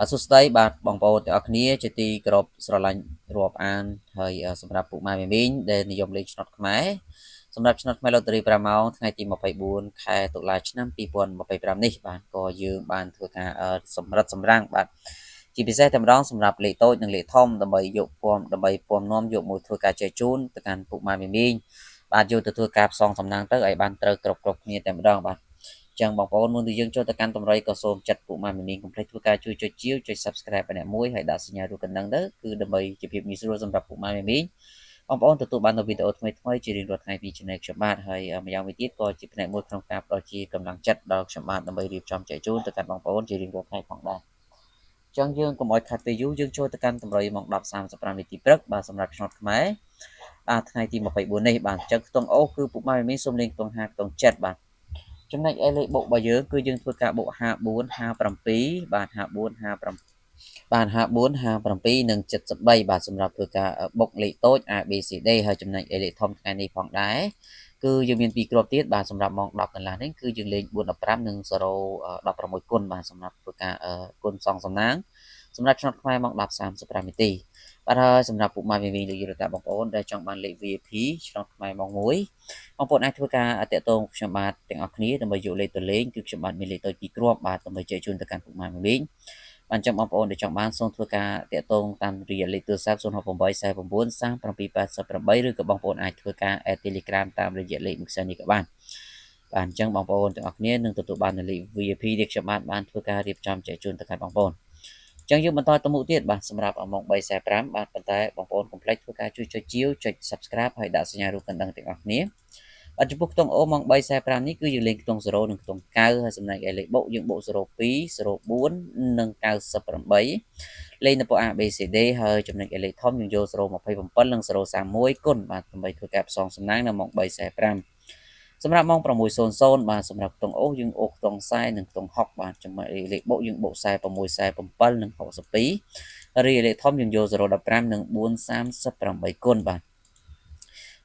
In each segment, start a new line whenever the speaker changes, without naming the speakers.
បាទសួស្តីបាទបងប្អូនទាំងអស់គ្នាជាទីគោរពស្រឡាញ់រាប់អានហើយសម្រាប់ពុកម៉ែមីងដែលនិយមលេងឆ្នោតខ្មែរសម្រាប់ឆ្នោតខ្មែរលូតេរី5ម៉ោងថ្ងៃទី24ខែតុលាឆ្នាំ2025នេះបាទក៏យើងបានធ្វើការសម្រិតសម្រាំងបាទជាពិសេសតែម្ដងសម្រាប់លេខតូចនិងលេខធំដើម្បីយកពំដើម្បីពំនាំយកមកធ្វើការចែកជូនទៅកាន់ពុកម៉ែមីងបាទយកទៅធ្វើការផ្សងសំណាងទៅឲ្យបានត្រូវគ្រប់គ្នាតែម្ដងបាទចឹងបងប្អូនមុននឹងយើងចូលទៅកាន់តម្រុយក៏សូមចាត់ពុកម៉ែមីងកុំភ្លេចធ្វើការជួយចុចជាវចុច Subscribe ម្នាក់មួយហើយដាក់សញ្ញារូបកណ្ដឹងទៅគឺដើម្បីជាភាពងាយស្រួលសម្រាប់ពុកម៉ែមីងបងប្អូនទទួលបាននូវវីដេអូថ្មីៗជារៀងរាល់ថ្ងៃពី Channel ខ្ញុំបាទហើយម្យ៉ាងវិញទៀតក៏ជាផ្នែកមួយក្នុងការផ្ដល់ជាកម្លាំងចិត្តដល់ខ្ញុំបាទដើម្បីរៀបចំចែកជូនទៅកាន់បងប្អូនជារៀងរាល់ថ្ងៃផងដែរចឹងយើងកុំឲ្យខាត់ពេលយូរយើងចូលទៅកាន់តម្រុយម៉ោង 10:35 នាទីព្រឹកបាទសម្រាប់ឆ្នោតខ្មែរបាទថ្ងៃទី24នេះបាទចឹងខ្ទង់អូគឺពុកម៉ែមីងសូមលេងខ្ទង់5ខ្ទង់7បាទចំណែកឯលេខបុករបស់យើងគឺយើងធ្វើការបុក54 57បាទ54 57បាទ54 57និង73បាទសម្រាប់ធ្វើការបុកលេខតូច A B C D ហើយចំណែកឯលេខធំថ្ងៃនេះផងដែរគឺយើងមាន2គ្រាប់ទៀតបាទសម្រាប់ម៉ោង10កន្លះនេះគឺយើងលេង4 15និង016គុណបាទសម្រាប់ធ្វើការគុណសងសំណាងសម្រាប់ឆ្នោតខ្មែរម៉ោង 10:35 នាទីបាទហើយសម្រាប់ពុកម៉ែមីងលោកយាយលោកតាបងប្អូនដែលចង់បានលេខ VIP ឆ្នោតខ្មែរម៉ោង1បងប្អូនអាចធ្វើការតាក់ទងខ្ញុំបាទទាំងអស់គ្នាដើម្បីយកលេខទៅលេងគឺខ្ញុំបាទមានលេខតូច2គ្រាប់បាទដើម្បីចែកជូនទៅកាន់ពុកម៉ែមីងបានចាំបងប្អូនដែលចង់បានសូមធ្វើការតាក់ទងតាមរយៈលេខទូរស័ព្ទ068 49 3788ឬក៏បងប្អូនអាចធ្វើការ add Telegram តាមរយៈលេខមុខសារនេះក៏បានបាទអញ្ចឹងបងប្អូនទាំងអស់គ្នានឹងទទួលបានលេខ VIP ដែលខ្ញុំបានធ្វើការរៀបចំចែកជូនទៅកាន់បងប្អូនចឹងយើងបន្តទៅមុខទៀតបាទសម្រាប់ម៉ោង 3:45 បាទប៉ុន្តែបងប្អូនកុំភ្លេចធ្វើការជួយចុចជាវចុច Subscribe ហើយដាក់សញ្ញារូបកណ្ដឹងទាំងអស់គ្នាបាទចំពោះខ្ទង់អូម៉ោង 3:45 នេះគឺយើងលេងខ្ទង់0និងខ្ទង់9ហើយចំណែកឯលេខបុកយើងបុក02 04និង98លេខនៅពណ៌ A B C D ហើយចំណែកឯលេខធំយើងយក027និង031គុណបាទដើម្បីធ្វើការផ្សងសំណាងនៅម៉ោង 3:45សម្រាប់ម៉ោង 6:00 បាទសម្រាប់ខ្ទង់អូយើងអូខ្ទង់40និងខ្ទង់60បាទចំណែកលេខបុកយើងបុក46 47និង62រីឯលេខធំយើងយក015និង438គុណបាទ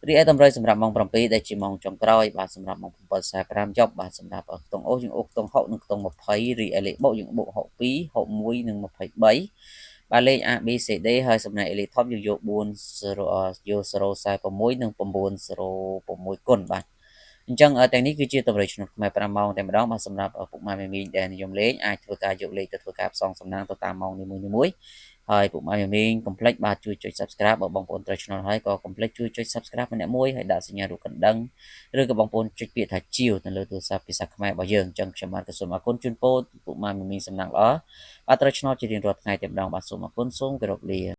រីឯតម្រុយសម្រាប់ម៉ោង7ដែលជាម៉ោងចុងក្រោយបាទសម្រាប់ម៉ោង7:45ចប់បាទសម្រាប់ខ្ទង់អូយើងអូខ្ទង់60និងខ្ទង់20រីឯលេខបុកយើងបុក62 61និង23បាទលេខ A B C D ហើយសម្រាប់លេខធំយើងយក4យក046និង906គុណបាទអញ្ចឹងទាំងនេះគឺជាតម្រុយឆ្នោតខ្មែរ5ម៉ោងតែម្ដងបាទសម្រាប់ពុកម៉ែមីងដែលនិយមលេងអាចធ្វើការយកលេខទៅធ្វើការផ្សងសំណាងទៅតាមម៉ោងនីមួយៗហើយពុកម៉ែមីងកុំភ្លេចបាទជួយចុច Subscribe បើបងប្អូនត្រូវឆ្នោតហើយក៏កុំភ្លេចជួយចុច Subscribe ម្នាក់មួយហើយដាក់សញ្ញារូបកណ្ដឹងឬក៏បងប្អូនចុចពាក្យថាជាវនៅលើទូរស័ព្ទភាសាខ្មែររបស់យើងអញ្ចឹងខ្ញុំបាទក៏សូមអរគុណជូនពរពុកម៉ែមីងសំណាងល្អបាទត្រូវឆ្នោតជារៀងរាល់ថ្ងៃតែម្ដងបាទសូមអរគុណសូមគោរពលា